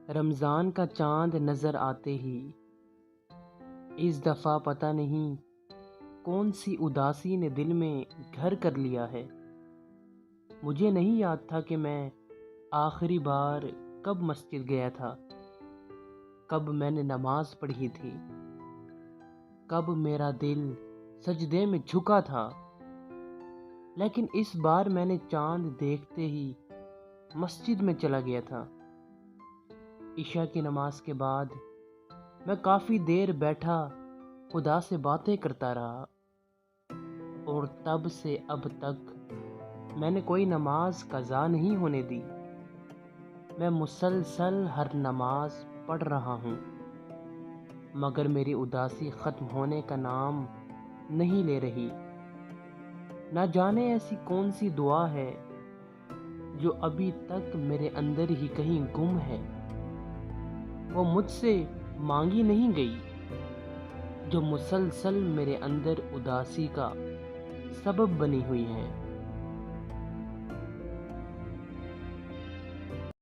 رمضان کا چاند نظر آتے ہی اس دفعہ پتہ نہیں کون سی اداسی نے دل میں گھر کر لیا ہے۔ مجھے نہیں یاد تھا کہ میں آخری بار کب مسجد گیا تھا، کب میں نے نماز پڑھی تھی، کب میرا دل سجدے میں جھکا تھا۔ لیکن اس بار میں نے چاند دیکھتے ہی مسجد میں چلا گیا تھا۔ عشاء کی نماز کے بعد میں کافی دیر بیٹھا خدا سے باتیں کرتا رہا، اور تب سے اب تک میں نے کوئی نماز قضا نہیں ہونے دی۔ میں مسلسل ہر نماز پڑھ رہا ہوں، مگر میری اداسی ختم ہونے کا نام نہیں لے رہی۔ نہ جانے ایسی کون سی دعا ہے جو ابھی تک میرے اندر ہی کہیں گم ہے۔ وہ مجھ سے مانگی نہیں گئی، جو مسلسل میرے اندر اداسی کا سبب بنی ہوئی ہے۔